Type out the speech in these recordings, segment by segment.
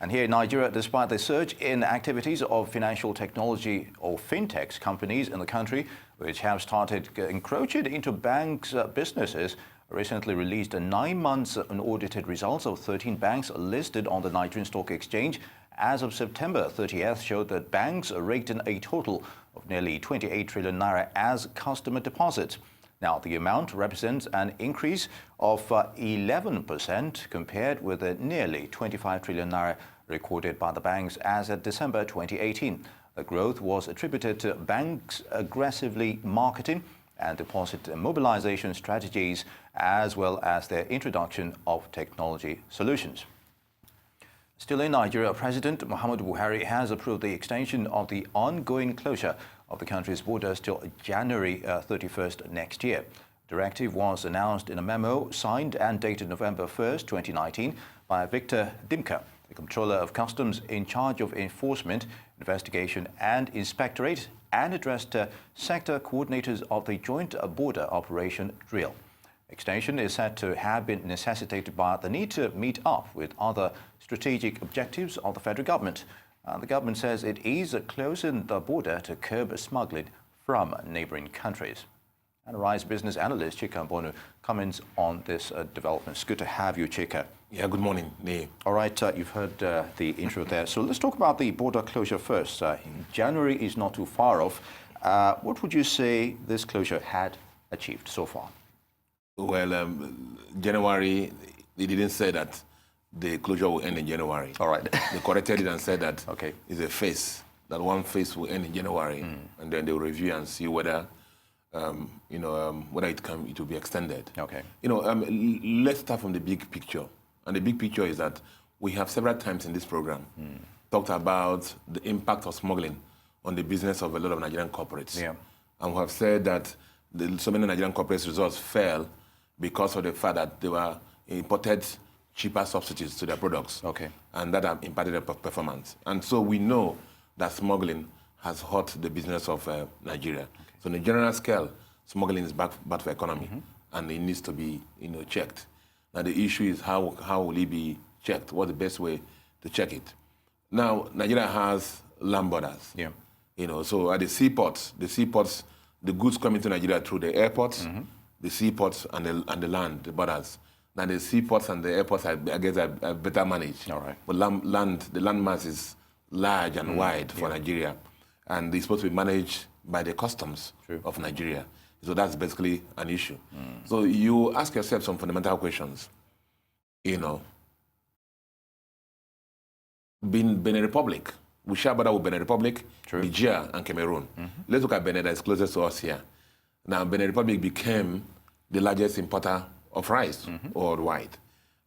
And here in Nigeria, despite the surge in activities of financial technology or Fintech companies in the country, which have started encroaching into banks' businesses, recently released 9 months unaudited results of 13 banks listed on the Nigerian Stock Exchange as of September 30th showed that banks raked in a total of nearly 28 trillion naira as customer deposits. Now, the amount represents an increase of 11% compared with the nearly 25 trillion naira recorded by the banks as of December 2018. The growth was attributed to banks aggressively marketing and deposit mobilization strategies, as well as their introduction of technology solutions. Still in Nigeria, President Muhammadu Buhari has approved the extension of the ongoing closure of the country's borders till January 31st next year. The directive was announced in a memo signed and dated November 1st, 2019 by Victor Dimka, the Comptroller of Customs in charge of enforcement, investigation and inspectorate, and addressed sector coordinators of the Joint Border Operation Drill. Extension is said to have been necessitated by the need to meet up with other strategic objectives of the federal government. The government says it is closing the border to curb smuggling from neighboring countries. And Rise Business Analyst Chika Mbonu comments on this development. It's good to have you, Chika. Yeah, good morning, Nee. All right, you've heard the intro there. So let's talk about the border closure first. January is not too far off. What would you say this closure had achieved so far? Well, January, they didn't say that the closure will end in January. All right. They corrected it and said that okay, it's a phase, that one phase will end in January, and then they'll review and see whether, whether it will be extended. Okay. Let's start from the big picture. And the big picture is that we have several times in this program talked about the impact of smuggling on the business of a lot of Nigerian corporates. Yeah. And we have said that so many Nigerian corporates' results fell because of the fact that they were imported cheaper substitutes to their products. Okay. And that have impacted their performance. And so we know that smuggling has hurt the business of Nigeria. Okay. So on a general scale, smuggling is bad for the economy, and it needs to be checked. Now the issue is how will it be checked? What's the best way to check it? Now Nigeria has land borders. Yeah. So at the seaports, the goods coming to Nigeria through the airports, the seaports and the land, the borders. Now the seaports and the airports, I guess, are better managed. All right. But the land mass is large and wide for Nigeria, and it's supposed to be managed by the customs of Nigeria. So that's basically an issue. So you ask yourself some fundamental questions. Benin Republic, we share border with Benin Republic, Niger, and Cameroon. Let's look at Benin, that's closest to us here. Now, Benin Republic became the largest importer of rice worldwide.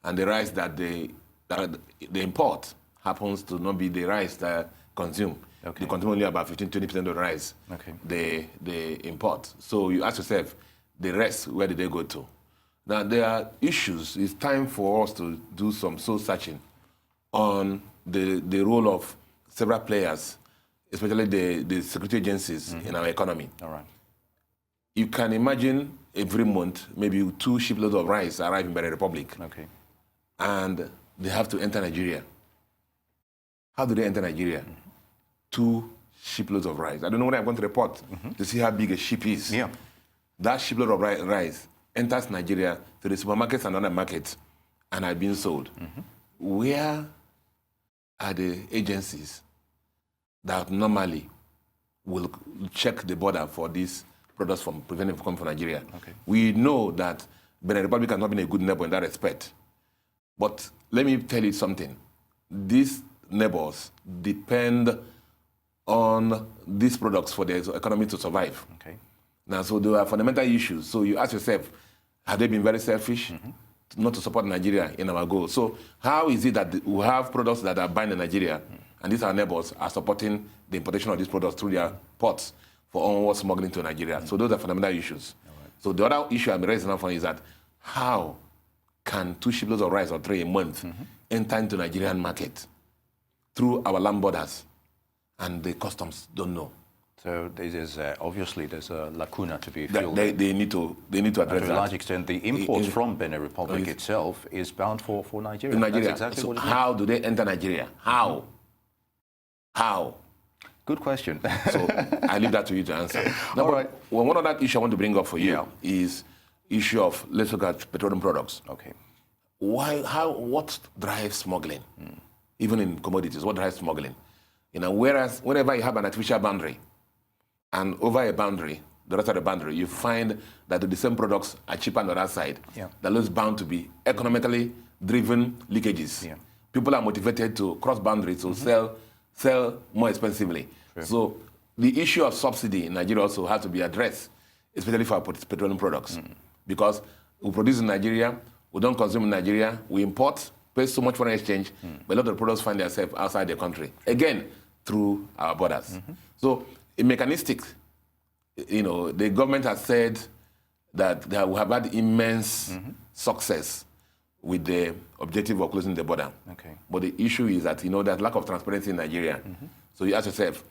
And the rice that they import happens to not be the rice that consume. Okay. They consume only about 15-20% of the rice they import. So you ask yourself, the rest, where did they go to? Now, there are issues. It's time for us to do some soul-searching on the role of several players, especially the security agencies in our economy. All right. You can imagine every month, maybe 2 shiploads of rice arrive in Benin Republic. Okay. And they have to enter Nigeria. How do they enter Nigeria? 2 shiploads of rice. I don't know when I'm going to report to see how big a ship is. Yeah. That shipload of rice enters Nigeria to the supermarkets and other markets and are being sold. Where are the agencies that normally will check the border for these products from preventing from coming from Nigeria? Okay. We know that Benin Republic has not been a good neighbor in that respect. But let me tell you something. These neighbors depend on these products for their economy to survive. Okay. Now, so there are fundamental issues. So you ask yourself, have they been very selfish not to support Nigeria in our goals? So how is it that we have products that are buying in Nigeria, and these our neighbors are supporting the importation of these products through their ports for onward smuggling to Nigeria? So those are fundamental issues. Right. So the other issue I'm raising up for is that how can 2 shiploads of rice or 3 a month enter into Nigerian market through our land borders, and the customs don't know? So obviously there's a lacuna to be filled. They need to address that. To a large extent, the imports from Benin Republic itself is bound for Nigeria. Nigeria. That's exactly what it is. How do they enter Nigeria? How? How? Good question. So I leave that to you to answer. Now, all right. Well, one other issue I want to bring up for you is issue of, let's look at petroleum products. Okay. What drives smuggling? Even in commodities, what drives smuggling? Whereas whenever you have an artificial boundary, and over a boundary, the rest of the boundary, you find that the same products are cheaper on the other side. That is bound to be economically driven leakages. People are motivated to cross boundaries to sell more expensively. True. So the issue of subsidy in Nigeria also has to be addressed, especially for petroleum products. Because we produce in Nigeria, we don't consume in Nigeria, we import, pay so much foreign exchange, but a lot of products find themselves outside the country. Again, through our borders. So a mechanistic, the government has said that they have had immense success with the objective of closing the border. Okay. But the issue is that, there's lack of transparency in Nigeria. So you ask yourself,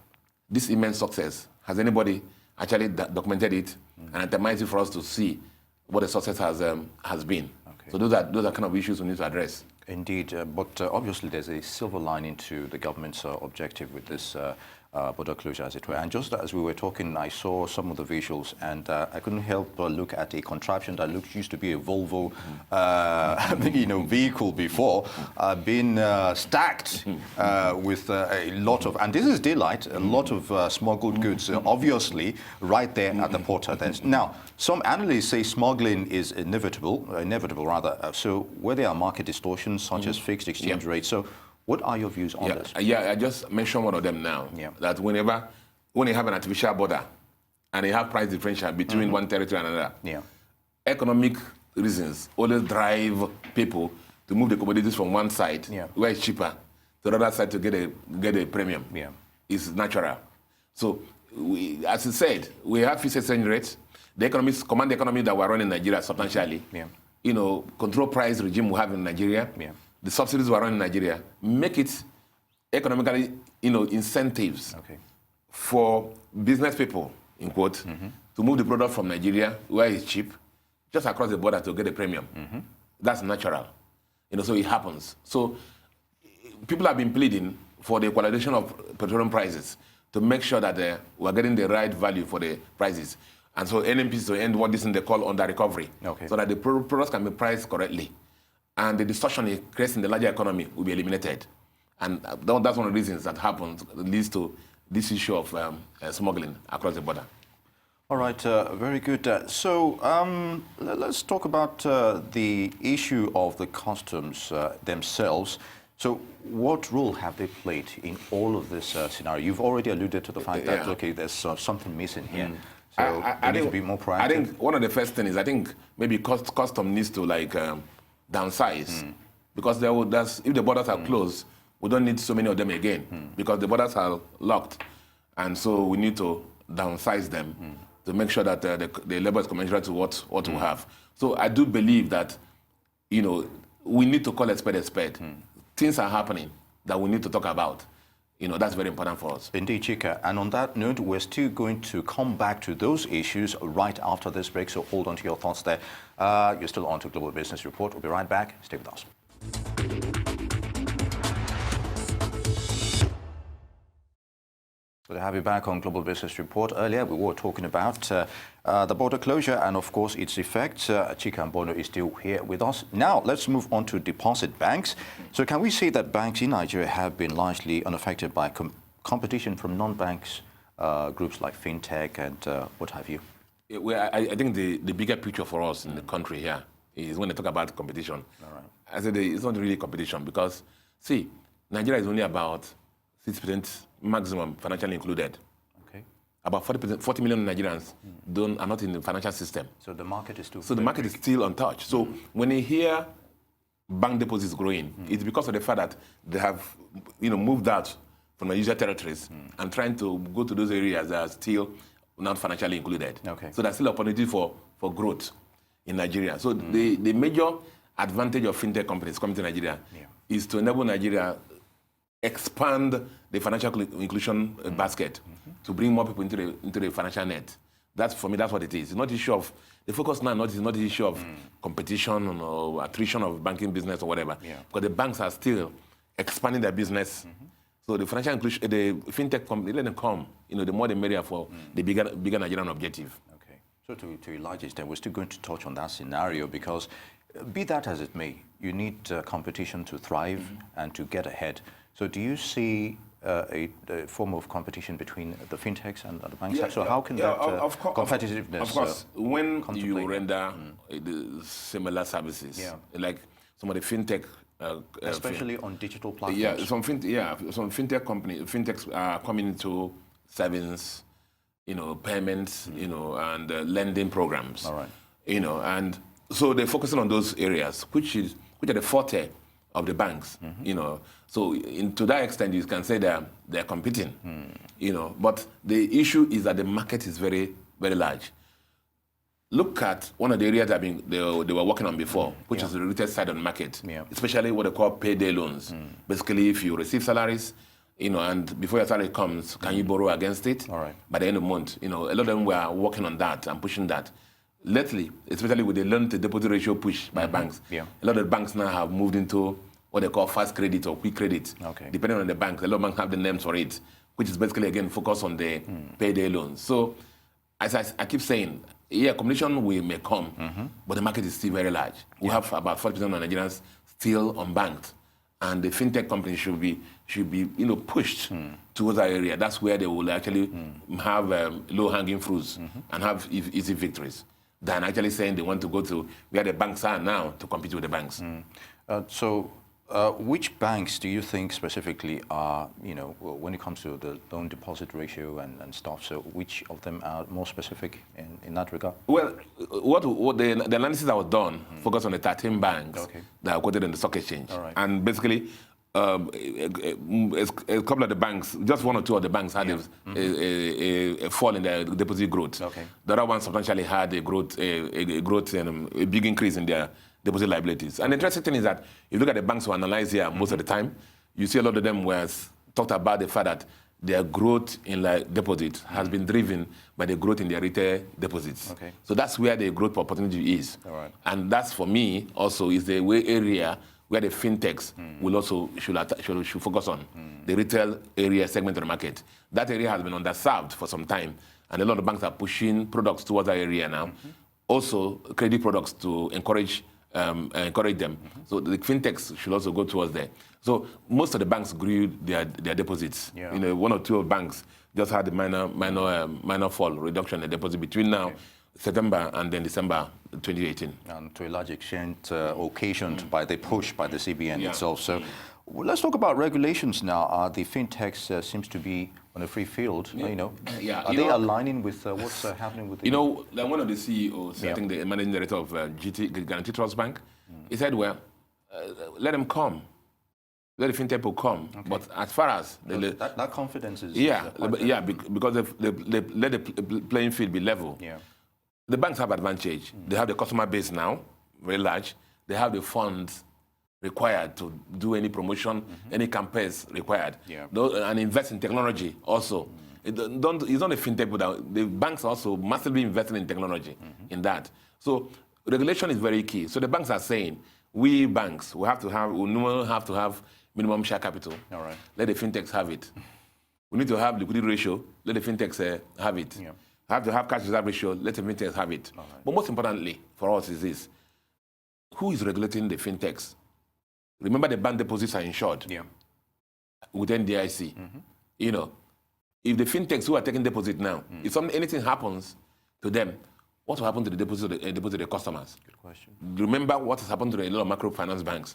this immense success, has anybody actually documented it and itemized it for us to see what the success has been? Okay. So those are kind of issues we need to address. Indeed, but obviously there's a silver lining to the government's objective with this border closure, as it were. And just as we were talking, I saw some of the visuals, and I couldn't help but look at a contraption that used to be a Volvo, vehicle before, being stacked with a lot of, and this is daylight, a lot of smuggled goods, obviously, right there at the porter. Now, some analysts say smuggling is inevitable rather. So where there are market distortions, such as fixed exchange rates. So what are your views on this? I just mentioned one of them now. That when you have an artificial border and you have price differential between one territory and another, economic reasons always drive people to move the commodities from one side, where it's cheaper, to the other side to get a premium. It's natural. So, as you said, we have fixed exchange rates. The economies, command the economy that we're running in Nigeria substantially. Control price regime we have in Nigeria. The subsidies we are running in Nigeria, make it economically, incentives for business people, in quote, to move the product from Nigeria, where it's cheap, just across the border to get a premium. That's natural. So it happens. So people have been pleading for the equalization of petroleum prices to make sure that we're getting the right value for the prices. And so NMPs to end what this thing they call under recovery, so that the products can be priced correctly. And the distortion it creates in the larger economy will be eliminated. And that's one of the reasons that happens, leads to this issue of smuggling across the border. All right, very good. So let's talk about the issue of the customs themselves. So what role have they played in all of this scenario? You've already alluded to the fact that, okay, there's something missing here. So I need to be more proactive. I think one of the first things is, I think maybe custom needs to downsize, because if the borders are closed, we don't need so many of them again, because the borders are locked, and so we need to downsize them to make sure that the labor is commensurate to what we have. So I do believe that we need to call a spade a spade. Things are happening that we need to talk about. That's very important for us. Indeed, Chika. And on that note, we're still going to come back to those issues right after this break, so hold on to your thoughts there. You're still on to Global Business Report. We'll be right back. Stay with us. Good to have you back on Global Business Report. Earlier, we were talking about the border closure and, of course, its effects. Chika Mbonu is still here with us. Now, let's move on to deposit banks. So can we say that banks in Nigeria have been largely unaffected by competition from non-banks, groups like Fintech and what have you? I think the bigger picture for us in the country here is when they talk about competition. I said it's not really competition because, see, Nigeria is only about 6% maximum financially included. Okay. About 40 million Nigerians are not in the financial system. So the market is still the market is still untouched. So when you hear bank deposits growing, it's because of the fact that they have moved out from the usual territories and trying to go to those areas that are still not financially included. Okay. So there's still opportunity for growth in Nigeria. So the major advantage of fintech companies coming to Nigeria is to enable Nigeria expand the financial inclusion basket to bring more people into the financial net. That's, for me, that's what it is. It's not the issue of, the focus now is not the issue of competition or attrition of banking business or whatever. Because the banks are still expanding their business. So the financial inclusion, the fintech company, let them come. The more the merrier for the bigger Nigerian objective. Okay. So to a large extent, we're still going to touch on that scenario because, be that as it may, you need competition to thrive and to get ahead. So do you see a form of competition between the fintechs and the banks? So how can that competitiveness? Of course, when you render similar services, like some of the fintech, especially on digital platforms. Some fintech fintechs are coming into savings, payments, and lending programs. All right. And so they're focusing on those areas, which are the forte of the banks. So to that extent, you can say they're competing. But the issue is that the market is very, very large. Look at one of the areas that they were working on before, which is the retail side of the market, especially what they call payday loans. Basically, if you receive salaries, and before your salary comes, can you borrow against it? All right. By the end of the month, a lot of them were working on that and pushing that. Lately, especially with the loan-to-deposit ratio push by banks, a lot of banks now have moved into what they call fast credit or quick credit. Okay. Depending on the bank, a lot of banks have the names for it, which is basically, again, focused on the payday loans. So, as I keep saying, competition may come, but the market is still very large. We have about 40% of Nigerians still unbanked, and the fintech companies should be pushed towards that area. That's where they will actually have low-hanging fruits and have easy victories, than actually saying they want to go to where the banks are now to compete with the banks. So which banks do you think specifically are, when it comes to the loan deposit ratio and stuff, so which of them are more specific in that regard? Well, what the analysis that was done focused on the 13 banks that are quoted in the stock exchange. All right. And basically, a couple of the banks, just one or two of the banks had a fall in their deposit growth. Okay. The other one substantially had a growth and a big increase in their deposit liabilities. And the interesting thing is that if you look at the banks who analyze here most of the time, you see a lot of them talked about the fact that their growth in deposit has been driven by the growth in their retail deposits. Okay. So that's where the growth opportunity is. All right. And that's, for me, also is the area where the fintechs will also should focus on, the retail area segment of the market. That area has been underserved for some time, and a lot of banks are pushing products towards that area now. Also, credit products to encourage them. So the fintechs should also go towards there. So most of the banks grew their deposits. One or two banks just had a minor fall, reduction in deposit between now, September and then December 2018. And to a large extent occasioned by the push by the CBN itself. So let's talk about regulations now. The fintechs seems to be on a free field. Are they aligning with what's happening with the... Like one of the CEOs, I think the managing director of Guarantee Trust Bank, he said, well, let them come. Let the fintech people come. Okay. But as far as... that confidence is... because they let the playing field be level. The banks have advantage. They have the customer base now, very large. They have the funds required to do any promotion, any campaigns required. And invest in technology also. It's not a fintech, but the banks are also massively investing in technology in that. So regulation is very key. So the banks are saying, we banks, we have to have minimum share capital. All right. Let the fintechs have it. We need to have liquidity ratio. Let the fintechs have it. Have to have cash reserve ratio. Let the fintechs have it. Right. But most importantly for us is this: who is regulating the fintechs? Remember, the bank deposits are insured with NDIC. If the fintechs who are taking deposit now, if anything happens to them, what will happen to the deposit of the customers? Good question. Remember what has happened to a lot of microfinance banks.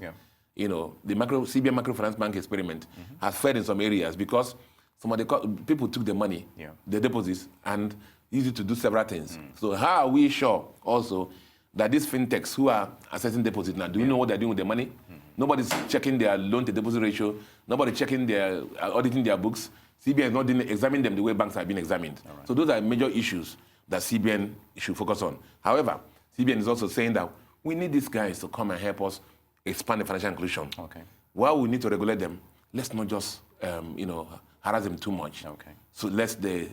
The CBN microfinance bank experiment has failed in some areas because some of the people took the money, the deposits, and used it to do several things. So how are we sure also that these fintechs who are assessing deposit now, do you know what they're doing with the money? Nobody's checking their loan-to-deposit ratio. Nobody's checking auditing their books. CBN is not examining them the way banks have been examined. Right. So those are major issues that CBN should focus on. However, CBN is also saying that we need these guys to come and help us expand the financial inclusion. Okay. While we need to regulate them, let's not just, harass them too much. Okay. So let's they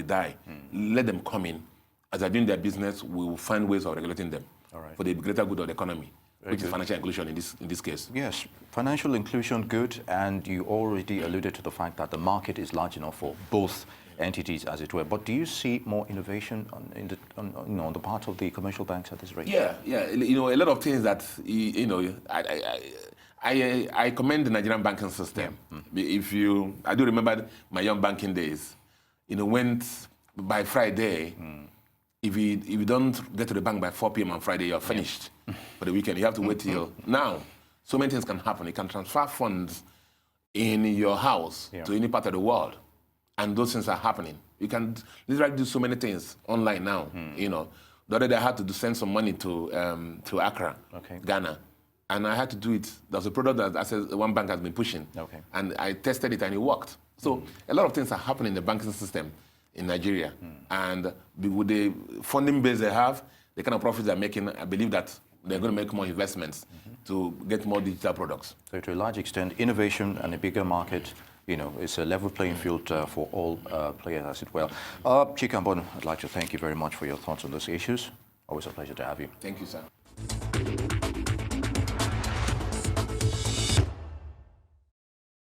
die. Let them come in. As they're doing their business, we will find ways of regulating them for the greater good of the economy, which is financial inclusion in this case. Yes, financial inclusion, good, and you already alluded to the fact that the market is large enough for both entities, as it were. But do you see more innovation on the part of the commercial banks at this rate? Yeah. A lot of things that I commend the Nigerian banking system. Yeah. I do remember my young banking days. When by Friday, if you don't get to the bank by 4 p.m. on Friday, you're finished for the weekend. You have to wait till now. So many things can happen. You can transfer funds in your house to any part of the world, and those things are happening. You can literally do so many things online now. The other day I had to send some money to Accra, Ghana. And I had to do it. There's a product that one bank has been pushing. And I tested it and it worked. So a lot of things are happening in the banking system in Nigeria. And with the funding base they have, the kind of profits they're making, I believe that they're going to make more investments to get more digital products. So to a large extent, innovation and a bigger market, it's a level playing field for all players, as it were. Chika Mbonu, I'd like to thank you very much for your thoughts on those issues. Always a pleasure to have you. Thank you, sir.